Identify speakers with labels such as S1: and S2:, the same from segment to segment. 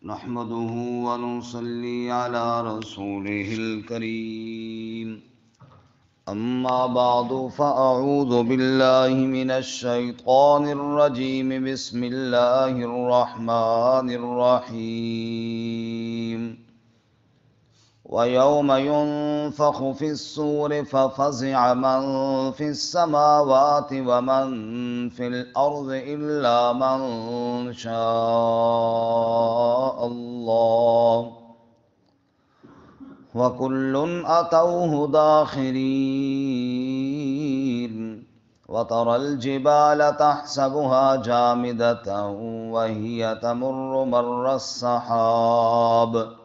S1: نحمده ونصلي على رسوله الكريم أما بعد فأعوذ بالله من الشيطان الرجيم بسم الله الرحمن الرحيم ويوم ينفخ في الصور ففزع من في السماوات ومن في الأرض إلا من شاء الله وكل أتوه داخرين وترى الجبال تحسبها جامدة وهي تمر مر السحاب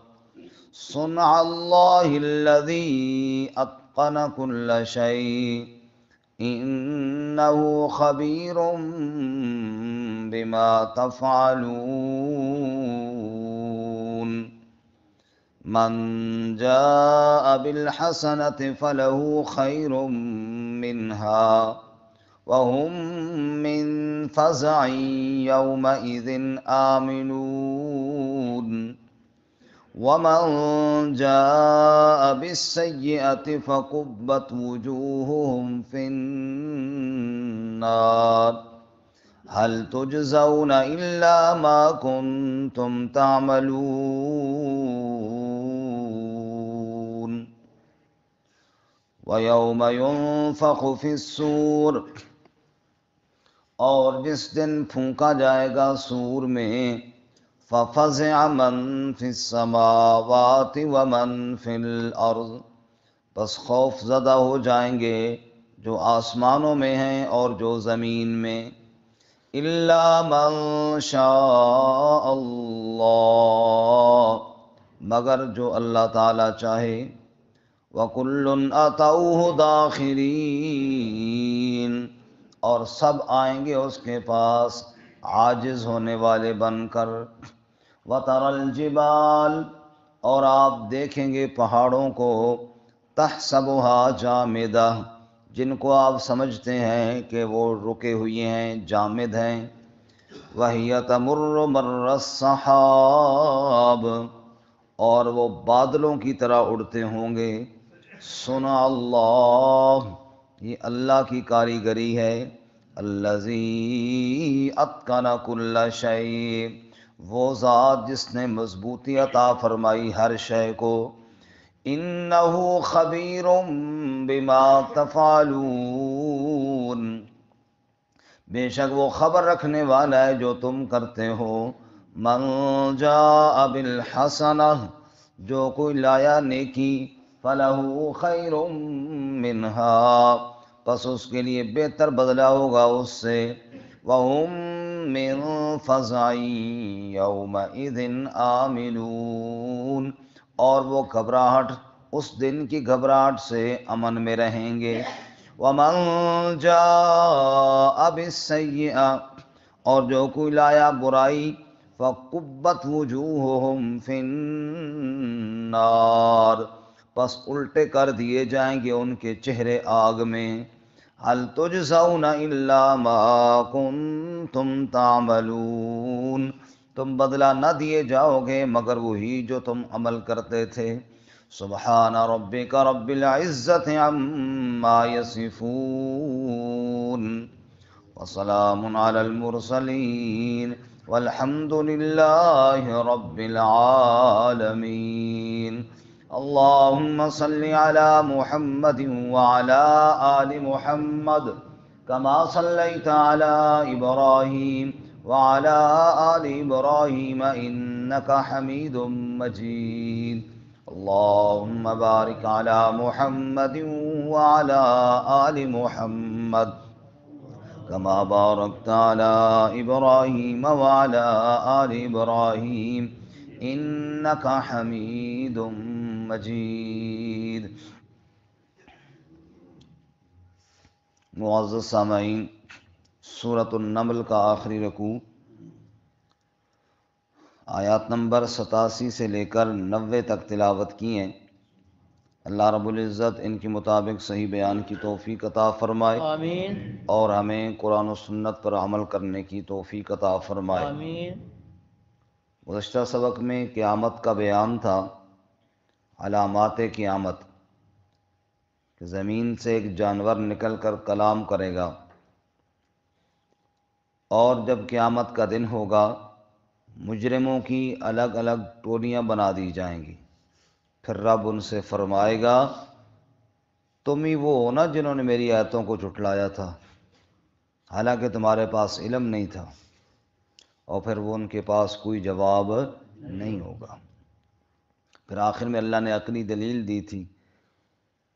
S1: صنع الله الذي أتقن كل شيء إنه خبير بما تفعلون من جاء بالحسنة فله خير منها وهم من فزع يومئذ آمنون ومن جاء بالسيئة فكبت وجوههم في النار هل تجزون إلا ما كنتم تعملون ويوم ينفخ في الصور اور جس دن پھونکا جائے گا سور میں فَفَزِعَ مَن فِي السَّمَاوَاتِ وَمَن فِي الْأَرْضِ بس خوف زدہ ہو جائیں گے جو آسمانوں میں ہیں اور جو زمین میں إِلَّا مَن شَاءَ اللَّهُ مگر جو اللہ تعالیٰ چاہے وَكُلٌّ أَتَوْهُ دَاخِرِينَ اور سب آئیں گے اس کے پاس عاجز ہونے والے بن کر وَتَرَى الْجِبَالَ اور آپ دیکھیں گے پہاڑوں کو تَحْسَبُهَا جَامِدَةً جن کو آپ سمجھتے ہیں کہ وہ رکے ہوئے ہیں جامد ہیں وَهِيَ تَمُرُّ مَرَّ السَّحَابِ اور وہ بادلوں کی طرح اڑتے ہوں گے صنع اللہ یہ اللہ کی کاریگری ہے الذی اتقن کل شیء وہ ذات جس نے مضبوطی عطا فرمائی ہر شے کو انہ خبیر بما تفعلون بے شک وہ خبر رکھنے والا ہے جو تم کرتے ہو من جاء بالحسنہ جو کوئی لایا نیکی فلہ خیر منہا پس اس کے لیے بہتر بدلہ ہوگا اس سے وَهُم مِّن فَزْعٍ يَوْمَئِذٍ آمِنُونَ اور وہ گھبراہٹ اس دن کی گھبراہٹ سے امن میں رہیں گے وَمَن جَاءَ بِالسَّيِّئَةِ اور جو کوئی لایا برائی فَكُبَّتْ وُجُوهُهُمْ فِي النَّارِ پس الٹے کر دیے جائیں گے ان کے چہرے آگ میں هل تجزون الا ما کنتم تعملون تم بدلہ نہ دیے جاؤ گے مگر وہی جو تم عمل کرتے تھے سبحان ربک رب العزت عما یصفون وسلام علی المرسلین والحمد للہ رب العالمین اللهم صل على محمد وعلى آل محمد كما صليت على إبراهيم وعلى آل إبراهيم إنك حميد مجيد اللهم بارك على محمد وعلى آل محمد كما باركت على إبراهيم وعلى آل إبراهيم إنك حميد مجید معزز سامعین سورۃ النمل کا آخری رکوع آیات نمبر 87 سے لے کر 90 تک تلاوت کی ہیں اللہ رب العزت ان کے مطابق صحیح بیان کی توفیق عطا فرمائے
S2: آمین
S1: اور ہمیں قرآن و سنت پر عمل کرنے کی توفیق عطا فرمائے
S2: آمین
S1: گزشتہ سبق میں قیامت کا بیان تھا، علامات قیامت، کہ زمین سے ایک جانور نکل کر کلام کرے گا، اور جب قیامت کا دن ہوگا مجرموں کی الگ الگ ٹولیاں بنا دی جائیں گی۔ پھر رب ان سے فرمائے گا تم ہی وہ ہو نا جنہوں نے میری آیتوں کو جھٹلایا تھا، حالانکہ تمہارے پاس علم نہیں تھا، اور پھر وہ ان کے پاس کوئی جواب نہیں ہوگا۔ پھر آخر میں اللہ نے عقلی دلیل دی تھی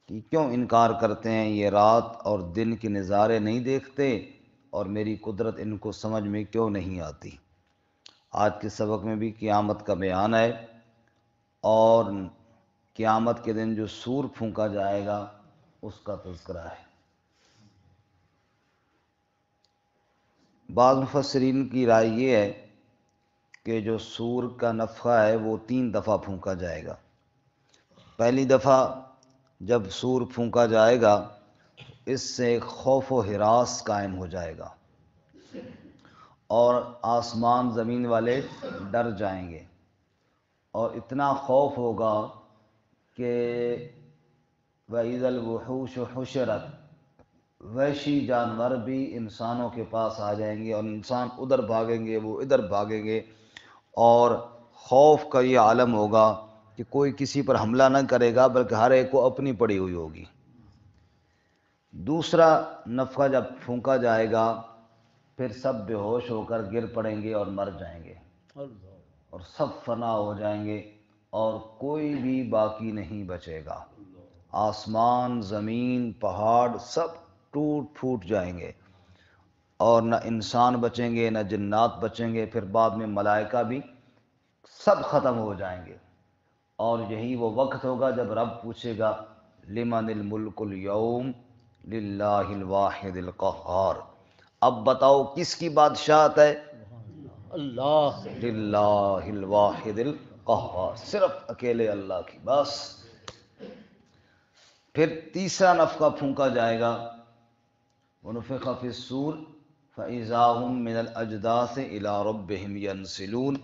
S1: کہ کیوں انکار کرتے ہیں، یہ رات اور دن کے نظارے نہیں دیکھتے اور میری قدرت ان کو سمجھ میں کیوں نہیں آتی۔ آج کے سبق میں بھی قیامت کا بیان ہے، اور قیامت کے دن جو سور پھونکا جائے گا اس کا تذکرہ ہے۔ بعض مفسرین کی رائے یہ ہے کہ جو سور کا نفخہ ہے وہ 3 دفعہ پھونکا جائے گا۔ پہلی دفعہ جب سور پھونکا جائے گا اس سے خوف و ہراس قائم ہو جائے گا، اور آسمان زمین والے ڈر جائیں گے، اور اتنا خوف ہوگا کہ وَإِذَا الْوُحُوشُ حُشِرَتْ، وحشی جانور بھی انسانوں کے پاس آ جائیں گے، اور انسان ادھر بھاگیں گے، وہ ادھر بھاگیں گے، اور خوف کا یہ عالم ہوگا کہ کوئی کسی پر حملہ نہ کرے گا بلکہ ہر ایک کو اپنی پڑی ہوئی ہوگی۔ دوسرا نفخہ جب پھونکا جائے گا پھر سب بے ہوش ہو کر گر پڑیں گے اور مر جائیں گے، اور سب فنا ہو جائیں گے، اور کوئی بھی باقی نہیں بچے گا۔ آسمان، زمین، پہاڑ سب ٹوٹ پھوٹ جائیں گے، اور نہ انسان بچیں گے نہ جنات بچیں گے، پھر بعد میں ملائکہ بھی سب ختم ہو جائیں گے۔ اور یہی وہ وقت ہوگا جب رب پوچھے گا لمن الملک اليوم للہ الواحد القہار، اب بتاؤ کس کی بادشاہت ہے؟
S2: اللہ
S1: للہ الواحد القہار، صرف اکیلے اللہ کی، بس۔ پھر تیسرا نفخہ پھونکا جائے گا، وَنُفِخَ فِي الصُّورِ فَإِذَا هُم مِّنَ الْأَجْدَاثِ إِلَىٰ رَبِّهِمْ يَنْسِلُونَ،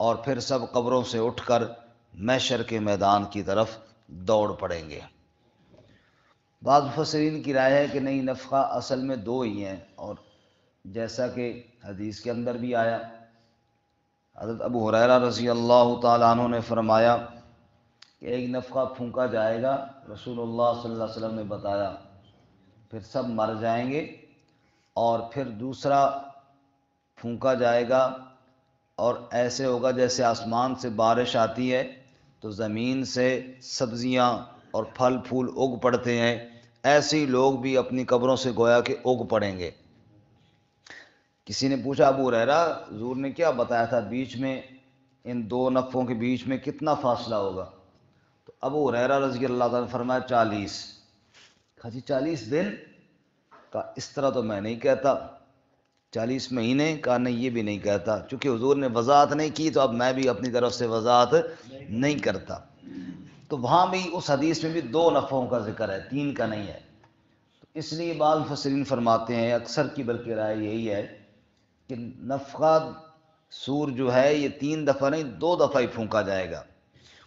S1: اور پھر سب قبروں سے اٹھ کر محشر کے میدان کی طرف دوڑ پڑیں گے۔ بعض مفسرین کی رائے ہے کہ نہیں، نفخہ اصل میں 2 ہی ہیں، اور جیسا کہ حدیث کے اندر بھی آیا، حضرت ابو ہریرہ رضی اللہ تعالیٰ عنہ نے فرمایا کہ ایک نفخہ پھونکا جائے گا، رسول اللہ صلی اللہ علیہ وسلم نے بتایا، پھر سب مر جائیں گے، اور پھر دوسرا پھونکا جائے گا، اور ایسے ہوگا جیسے آسمان سے بارش آتی ہے تو زمین سے سبزیاں اور پھل پھول اگ پڑتے ہیں، ایسے ہی لوگ بھی اپنی قبروں سے گویا کہ اگ پڑیں گے۔ کسی نے پوچھا ابو ہریرہ حضور نے کیا بتایا تھا بیچ میں ان 2 نفخوں کے بیچ میں کتنا فاصلہ ہوگا؟ تو ابو ہریرہ رضی اللہ تعالیٰ نے فرمایا 40۔ کہا جی 40 دن؟ کہا اس طرح تو میں نہیں کہتا۔ 40 مہینے؟ کہا نہیں یہ بھی نہیں کہتا، چونکہ حضور نے وضاحت نہیں کی تو اب میں بھی اپنی طرف سے وضاحت نہیں کرتا۔ تو وہاں بھی اس حدیث میں بھی 2 نفخوں کا ذکر ہے، 3 کا نہیں ہے۔ تو اس لیے بعض مفسرین فرماتے ہیں، اکثر کی بلکہ رائے یہی ہے کہ نفخہ سور جو ہے یہ 3 دفعہ نہیں 2 دفعہ ہی پھونکا جائے گا۔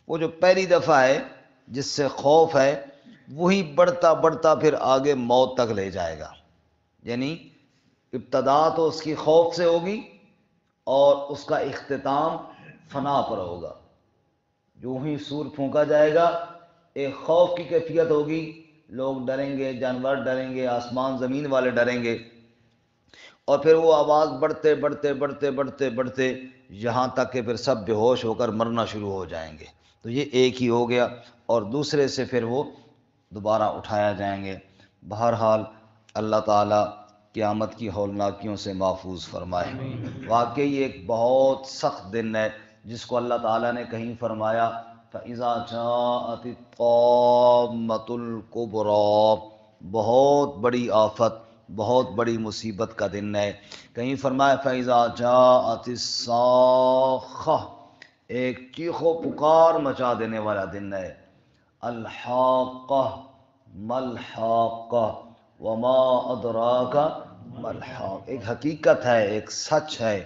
S1: وہ جو پہلی دفعہ ہے جس سے خوف ہے وہی بڑھتا بڑھتا پھر آگے موت تک لے جائے گا، یعنی ابتدا تو اس کی خوف سے ہوگی اور اس کا اختتام فنا پر ہوگا۔ جو ہی سور پھونکا جائے گا ایک خوف کی کیفیت ہوگی، لوگ ڈریں گے، جانور ڈریں گے، آسمان زمین والے ڈریں گے، اور پھر وہ آواز بڑھتے بڑھتے بڑھتے بڑھتے بڑھتے یہاں تک کہ پھر سب بے ہوش ہو کر مرنا شروع ہو جائیں گے۔ تو یہ ایک ہی ہو گیا، اور دوسرے سے پھر وہ دوبارہ اٹھایا جائیں گے۔ بہرحال اللہ تعالیٰ قیامت کی ہولناکیوں سے محفوظ فرمائے۔ واقعی ایک بہت سخت دن ہے جس کو اللہ تعالیٰ نے کہیں فرمایا فَإِذَا جَاءَتِ الطَّامَّةُ الْكُبْرَىٰ، بہت بڑی آفت، بہت بڑی مصیبت کا دن ہے۔ کہیں فرمایا فَإِذَا جَاءَتِ الصَّاخَّةُ، ایک چیخ و پکار مچا دینے والا دن ہے۔ الحاقہ ملحاقہ وما ادراک ملحاق، ایک حقیقت ہے، ایک سچ ہے۔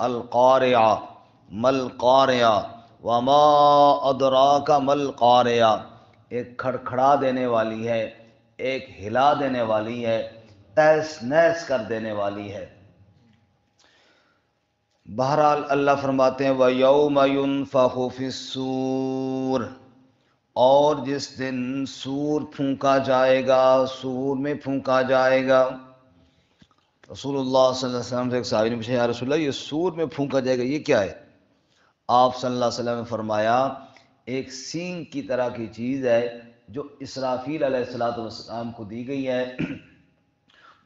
S1: القارعہ مل قاریہ وما ادراک مل قاریہ، ایک کھڑکھڑا دینے والی ہے، ایک ہلا دینے والی ہے، تہس نہس کر دینے والی ہے۔ بہرحال اللہ فرماتے ہیں وَيَوْمَ يُنفَخُ فِي الصُّورِ، اور جس دن سور پھونکا جائے گا، سور میں پھونکا جائے گا۔ رسول اللہ صلی اللہ علیہ وسلم سے ایک صحابی نے پوچھا یا رسول اللہ یہ سور میں پھونکا جائے گا یہ کیا ہے؟ آپ صلی اللہ علیہ وسلم نے فرمایا ایک سینگ کی طرح کی چیز ہے جو اسرافیل علیہ السلام کو دی گئی ہے،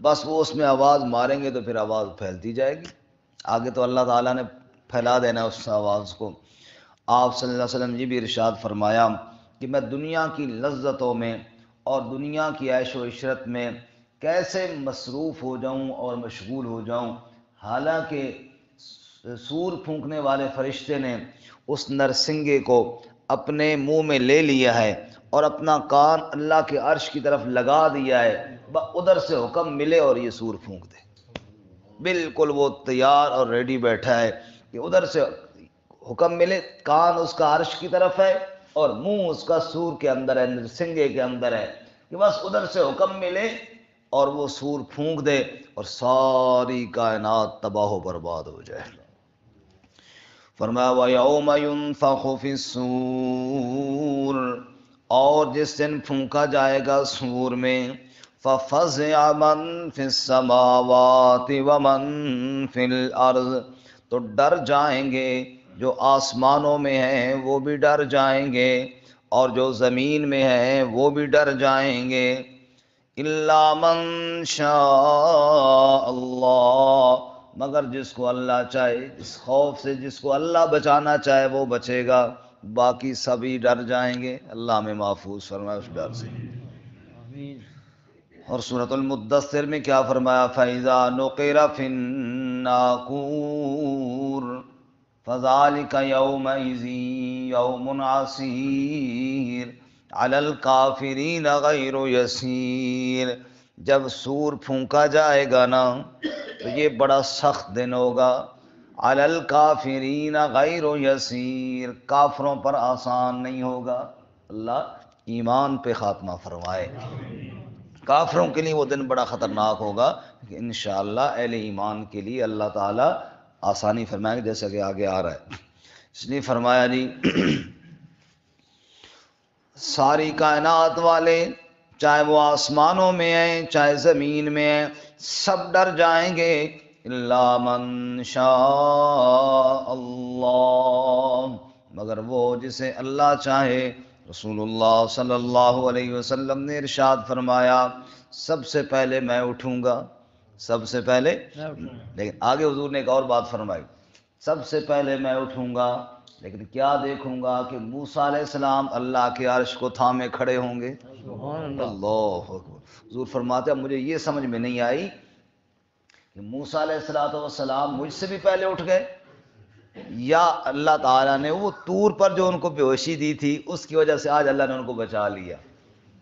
S1: بس وہ اس میں آواز ماریں گے تو پھر آواز پھیلتی جائے گی، آگے تو اللہ تعالیٰ نے پھیلا دینا اس آواز کو۔ آپ صلی اللہ علیہ وسلم یہ بھی ارشاد فرمایا کہ میں دنیا کی لذتوں میں اور دنیا کی عیش و عشرت میں کیسے مصروف ہو جاؤں اور مشغول ہو جاؤں، حالانکہ سور پھونکنے والے فرشتے نے اس نرسنگے کو اپنے منہ میں لے لیا ہے اور اپنا کان اللہ کے عرش کی طرف لگا دیا ہے، ادھر سے حکم ملے اور یہ سور پھونک دے، بالکل وہ تیار اور ریڈی بیٹھا ہے کہ ادھر سے حکم ملے، کان اس کا عرش کی طرف ہے اور منہ اس کا سور کے اندر ہے، نرسنگے کے اندر ہے، کہ بس ادھر سے حکم ملے اور وہ سور پھونک دے اور ساری کائنات تباہ و برباد ہو جائے۔ فرمایا وَيَوْمَ يُنفَخُ فِي الصُّورِ، اور جس دن پھونکا جائے گا سور میں، فَفَزِعَ مَن فِي السَّمَاوَاتِ وَمَن فِي الْأَرْضِ، تو ڈر جائیں گے جو آسمانوں میں ہیں وہ بھی ڈر جائیں گے اور جو زمین میں ہیں وہ بھی ڈر جائیں گے، إِلَّا مَن شَاءَ اللَّهُ، مگر جس کو اللہ چاہے، اس خوف سے جس کو اللہ بچانا چاہے وہ بچے گا، باقی سبھی ڈر جائیں گے، اللہ ہمیں محفوظ فرمائے اس ڈر سے۔
S2: آمین۔
S1: اور سورۃ المدثر میں کیا فرمایا فَإِذَا نُقِرَ فِي النَّاقُورِ فَذَلِكَ يَوْمَئِذٍ يَوْمٌ عَسِيرٌ عَلَى الْكَافِرِينَ غَيْرُ يَسِيرٌ، جب سور پھونکا جائے گا نا تو یہ بڑا سخت دن ہوگا، عَلَى الْكَافِرِينَ غَيْرُ يَسِيرٌ، کافروں پر آسان نہیں ہوگا، اللہ ایمان پہ خاتمہ فرمائے۔ کافروں کے لیے وہ دن بڑا خطرناک ہوگا، لیکن انشاءاللہ اہل ایمان کے لیے اللہ تعالیٰ آسانی فرمائے گا، جیسا کہ آگے آ رہا ہے۔ اس لیے فرمایا جی ساری کائنات والے، چاہے وہ آسمانوں میں ہیں چاہے زمین میں ہیں، سب ڈر جائیں گے، الا من شاء اللہ، مگر وہ جسے اللہ چاہے۔ رسول اللہ صلی اللہ علیہ وسلم نے ارشاد فرمایا سب سے پہلے میں اٹھوں گا، سب سے پہلے، لیکن آگے حضور نے ایک اور بات فرمائی، سب سے پہلے میں اٹھوں گا لیکن کیا دیکھوں گا کہ موسیٰ علیہ السلام اللہ کے عرش کو تھامے کھڑے ہوں گے۔
S2: سبحان اللہ۔
S1: اللہ اکبر۔ حضور فرماتے ہیں مجھے یہ سمجھ میں نہیں آئی کہ موسیٰ علیہ السلام مجھ سے بھی پہلے اٹھ گئے یا اللہ تعالیٰ نے وہ طور پر جو ان کو بے ہوشی دی تھی اس کی وجہ سے آج اللہ نے ان کو بچا لیا۔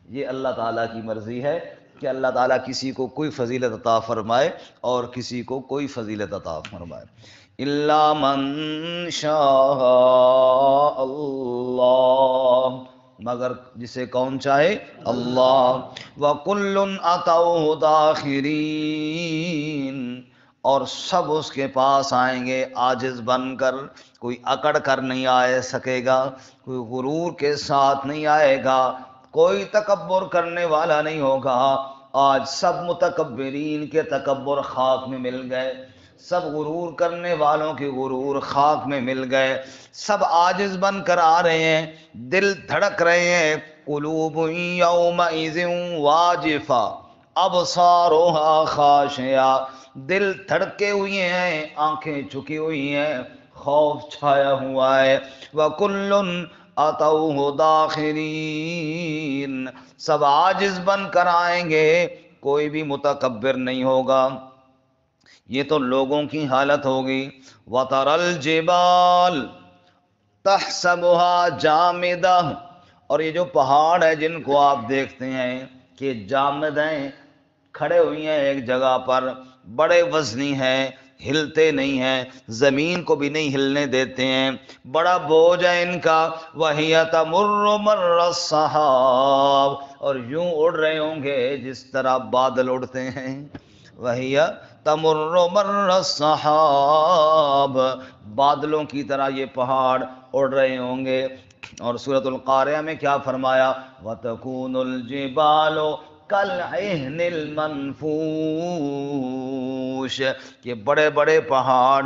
S1: یہ اللہ تعالیٰ کی مرضی ہے کہ اللہ تعالیٰ کسی کو کوئی فضیلت عطا فرمائے اور کسی کو کوئی فضیلت عطا فرمائے۔ الا من شاء اللہ، مگر جسے کون چاہے اللہ، وَكُلٌّ أَتَوْهُ دَاخِرِينَ، اور سب اس کے پاس آئیں گے عاجز بن کر، کوئی اکڑ کر نہیں آئے سکے گا، کوئی غرور کے ساتھ نہیں آئے گا، کوئی تکبر کرنے والا نہیں ہوگا۔ آج سب متکبرین کے تکبر خاک میں مل گئے، سب غرور کرنے والوں کے غرور خاک میں مل گئے، سب عاجز بن کر آ رہے ہیں، دل دھڑک رہے ہیں، قلوب یومئذ واجفہ ابصارها خاشعہ، دل دھڑکے ہوئے ہیں، آنکھیں جھکی ہوئی ہیں، خوف چھایا ہوا ہے۔ وَكُلٌّ أَتَوْهُ دَاخِرِينَ، سب عاجز بن کر آئیں گے، کوئی بھی متکبر نہیں ہوگا۔ یہ تو لوگوں کی حالت ہوگی۔ وَتَرَى الْجِبَالَ تَحْسَبُهَا جَامِدَةً، اور یہ جو پہاڑ ہے جن کو آپ دیکھتے ہیں کہ جامد ہیں، کھڑے ہوئی ہیں ایک جگہ پر، بڑے وزنی ہیں، ہلتے نہیں ہیں، زمین کو بھی نہیں ہلنے دیتے ہیں، بڑا بوجھ ہے ان کا۔ وَهِيَ تَمُرُّ مَرَّ السَّحَابِ، اور یوں اڑ رہے ہوں گے جس طرح بادل اڑتے ہیں۔ وَهِيَ تَمُرُّ مَرَّ السَّحَابِ، بادلوں کی طرح یہ پہاڑ اڑ رہے ہوں گے۔ اور سورۃ القاریہ میں کیا فرمایا؟ وَتَكُونُ الْجِبَالُ كَالْعِهْنِ الْمَنْفُوشِ، یہ بڑے بڑے پہاڑ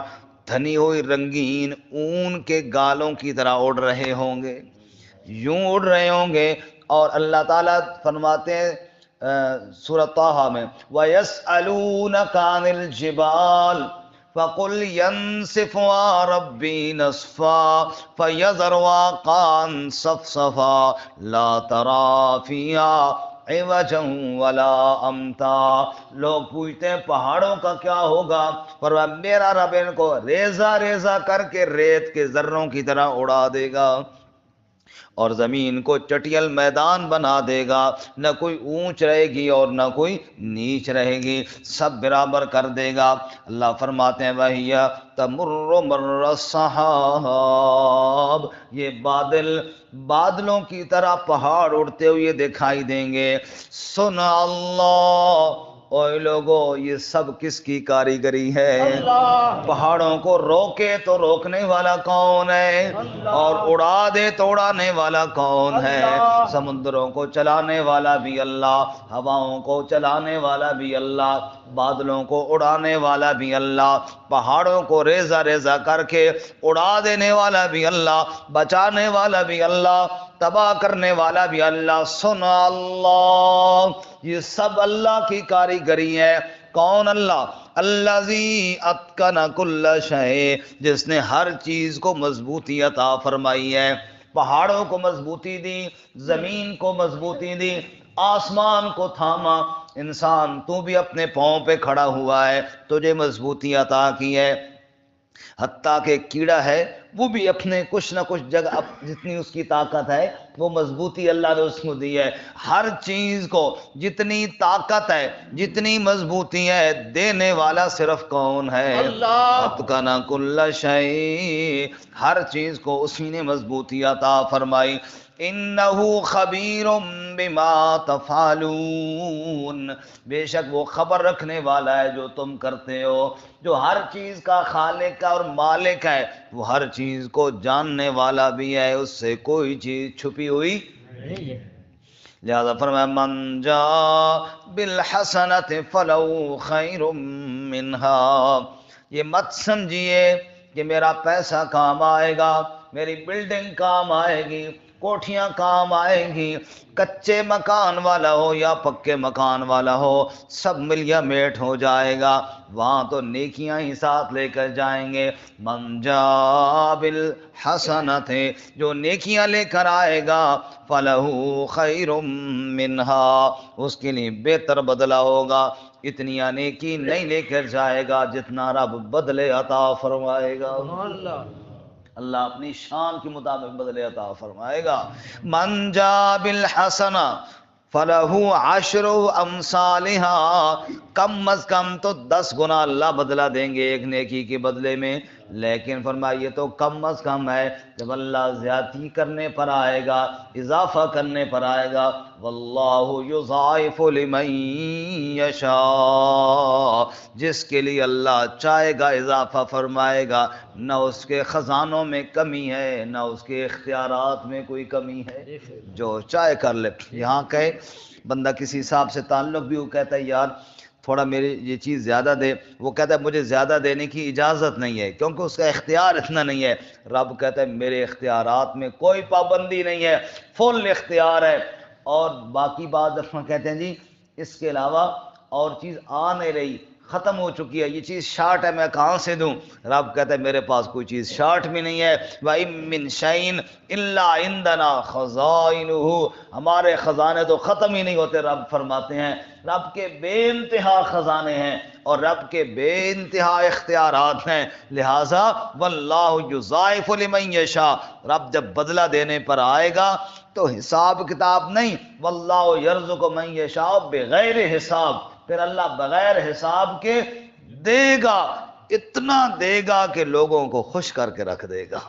S1: دھنی ہوئی رنگین اون کے گالوں کی طرح اڑ رہے ہوں گے، یوں اڑ رہے ہوں گے۔ اور اللہ تعالیٰ فرماتے ہیں سورۃ طٰہٰ میں وَيَسْأَلُونَكَ عَنِ الْجِبَالِ فَقُلْ يَنسِفُهَا رَبِّي نَسْفًا فَيَذَرُهَا قَاعًا صَفْصَفًا لَا تَرَىٰ فِيهَا عوجا ولا امتا۔ لوگ پوچھتے ہیں پہاڑوں کا کیا ہوگا؟ پر میرا رب ان کو ریزہ ریزہ کر کے ریت کے ذروں کی طرح اڑا دے گا، اور زمین کو چٹیل میدان بنا دے گا، نہ کوئی اونچ رہے گی اور نہ کوئی نیچ رہے گی، سب برابر کر دے گا۔ اللہ فرماتے ہیں وَهِيَ تَمُرُّ مَرَّ السَّحَابِ، یہ بادلوں کی طرح پہاڑ اڑتے ہوئے دکھائی دیں گے۔ سُنَ اللہ، اوے لوگو یہ سب کس کی کاریگری ہے؟
S2: اللہ،
S1: پہاڑوں کو روکے تو روکنے والا کون ہے؟ اور اڑا دے تو اڑانے والا کون ہے؟
S2: اللہ،
S1: سمندروں کو چلانے والا بھی اللہ، ہواؤں کو چلانے والا بھی اللہ، بادلوں کو اڑانے والا بھی اللہ، پہاڑوں کو ریزہ ریزہ کر کے اڑا دینے والا بھی اللہ، بچانے والا بھی اللہ، تباہ کرنے والا بھی اللہ۔ سنا اللہ، یہ سب اللہ کی کاریگری ہے۔ کون اللہ؟ الذی اتقن کل شیء، جس نے ہر چیز کو مضبوطی عطا فرمائی ہے۔ پہاڑوں کو مضبوطی دی، زمین کو مضبوطی دی، آسمان کو تھاما۔ انسان تو بھی اپنے پاؤں پہ کھڑا ہوا ہے، تجھے مضبوطی عطا کی ہے۔ حتیٰ کہ کیڑا ہے وہ بھی اپنے کچھ نہ کچھ جگہ جتنی اس کی طاقت ہے وہ مضبوطی اللہ نے اس کو دی ہے۔ ہر چیز کو جتنی طاقت ہے، جتنی مضبوطی ہے، دینے والا صرف کون ہے؟
S2: اللہ،
S1: اتقن کل شیء، ہر چیز کو اسی نے مضبوطی عطا فرمائی۔ انہ خبیر بما تفعلون، بے شک وہ خبر رکھنے والا ہے جو تم کرتے ہو۔ جو ہر چیز کا خالق اور مالک ہے وہ ہر چیز کو جاننے والا بھی ہے، اس سے کوئی چیز چھپی ہوئی۔ لہذا فرمایا من جاء بالحسنۃ فلہ خیر منہا، یہ مت سمجھیے کہ میرا پیسہ کام آئے گا، میری بلڈنگ کام آئے گی، کوٹھیاں کام آئیں گی، کچے مکان والا ہو یا پکے مکان والا ہو، سب ملیا میٹ ہو جائے گا، وہاں تو نیکیاں ہی ساتھ لے کر جائیں گے۔ من جاء بالحسنۃ، جو نیکیاں لے کر آئے گا، فلہ خیر منہا، اس کے لیے بہتر بدلہ ہوگا۔ اتنی نیکی نہیں لے کر جائے گا جتنا رب بدلے عطا فرمائے گا۔
S2: اللہ،
S1: اللہ اپنی شان کے مطابق بدلے عطا فرمائے گا۔ من جاء بالحسنہ فلہ عشر امثالہا، کم از کم تو 10 گنا اللہ بدلہ دیں گے ایک نیکی کے بدلے میں، لیکن فرمایا یہ تو کم از کم ہے، جب اللہ زیادتی کرنے پر آئے گا، اضافہ کرنے پر آئے گا، واللہ یضاعف لمن یشاء، جس کے لیے اللہ چاہے گا اضافہ فرمائے گا، نہ اس کے خزانوں میں کمی ہے نہ اس کے اختیارات میں کوئی کمی ہے، جو چاہے کر لے۔ یہاں کہے بندہ کسی صاحب سے تعلق بھی، وہ کہتا ہے یار تھوڑا میری یہ چیز زیادہ دے، وہ کہتا ہے مجھے زیادہ دینے کی اجازت نہیں ہے کیونکہ اس کا اختیار اتنا نہیں ہے۔ رب کہتا ہے میرے اختیارات میں کوئی پابندی نہیں ہے، فل اختیار ہے۔ اور باقی بات دفعہ کہتے ہیں جی اس کے علاوہ اور چیز آ نہیں رہی، ختم ہو چکی ہے، یہ چیز شارٹ ہے، میں کہاں سے دوں؟ رب کہتا ہے میرے پاس کوئی چیز شارٹ بھی نہیں ہے۔ وَإِن مِّن شَيْءٍ إِلَّا عِندَنَا خَزَائِنُهُ، ہمارے خزانے تو ختم ہی نہیں ہوتے۔ رب فرماتے ہیں رب کے بے انتہا خزانے ہیں اور رب کے بے انتہا اختیارات ہیں، لہٰذا واللہ یضاعف لمن یشاء، رب جب بدلہ دینے پر آئے گا تو حساب کتاب نہیں، واللہ یرزق من یشاء بغیر حساب، پھر اللہ بغیر حساب کے دے گا۔ اتنا دے گا کہ لوگوں کو خوش کر کے رکھ دے گا.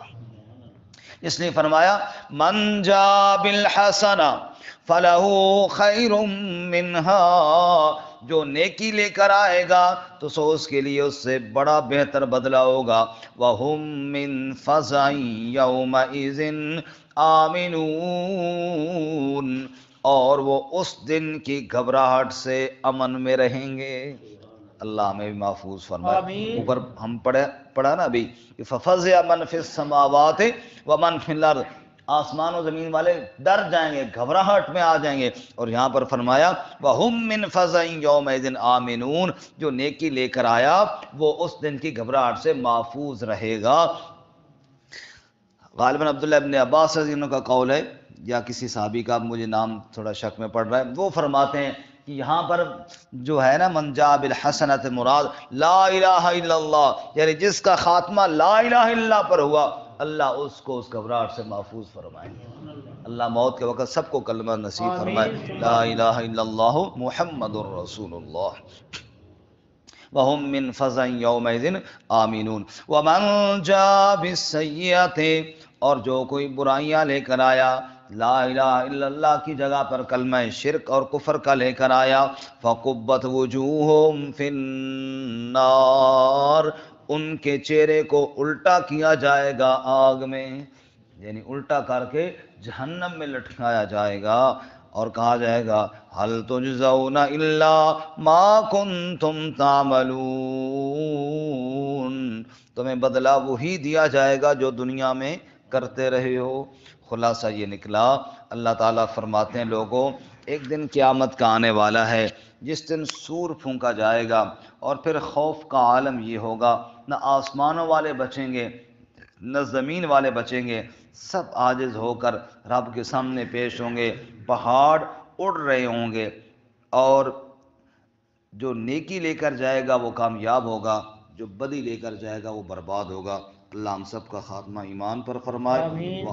S1: اس نے فرمایا من جا بالحسنہ فلہ خیر منہا، جو نیکی لے کر آئے گا تو سو اس کے لیے اس سے بڑا بہتر بدلہ ہوگا. وہم من فزع یومئذ آمنون، اور وہ اس دن کی گھبراہٹ سے امن میں رہیں گے. اللہ ہمیں بھی محفوظ فرمائے.
S2: آمین.
S1: اوپر ہم پڑھا نا ابھی کہ ففزع من فی السماوات ومن فی الارض، آسمان و زمین والے ڈر جائیں گے، گھبراہٹ میں آ جائیں گے. اور یہاں پر فرمایا وَهُم مِّن فَزَعٍ يَوْمَئِذٍ آمِنُونَ، جو نیکی لے کر آیا وہ اس دن کی گھبراہٹ سے محفوظ رہے گا. غالباً عبداللہ ابن عباس رضی اللہ عنہ کا قول ہے یا کسی صحابی کا، مجھے نام تھوڑا شک میں پڑ رہا ہے، وہ فرماتے ہیں کہ یہاں پر جو ہے نا من جاء بالحسنۃ مراد لا الہ الا اللہ، یعنی جس کا خاتمہ لا الہ الا اللہ پر ہوا اللہ اس کو اس گھبراہٹ سے محفوظ فرمائے. اللہ موت کے وقت سب کو کلمہ نصیب فرمائے، لا الہ الا اللہ محمد الرسول اللہ. وَهُم مِّن فَزَعٍ يَوْمَئِذٍ آمِنُونَ. وَمَن جَاءَ بِالسَّيِّئَةِ، اور جو کوئی برائیاں لے کر آیا، لا الہ الا اللہ کی جگہ پر کلمہ شرک اور کفر کا لے کر آیا، فَقُبَّتْ وُجُوهُهُمْ فِي النَّارِ، ان کے چہرے کو الٹا کیا جائے گا آگ میں، یعنی الٹا کر کے جہنم میں لٹکایا جائے گا. اور کہا جائے گا هل تجزون الا ما کنتم تعملون، تمہیں بدلہ وہی دیا جائے گا جو دنیا میں کرتے رہے ہو. خلاصہ یہ نکلا، اللہ تعالیٰ فرماتے ہیں لوگوں ایک دن قیامت کا آنے والا ہے جس دن سور پھونکا جائے گا، اور پھر خوف کا عالم یہ ہوگا، نہ آسمانوں والے بچیں گے نہ زمین والے بچیں گے، سب عاجز ہو کر رب کے سامنے پیش ہوں گے. پہاڑ اڑ رہے ہوں گے، اور جو نیکی لے کر جائے گا وہ کامیاب ہوگا، جو بدی لے کر جائے گا وہ برباد ہوگا. اللہ ہم سب کا خاتمہ ایمان پر فرمائے.
S2: آمین.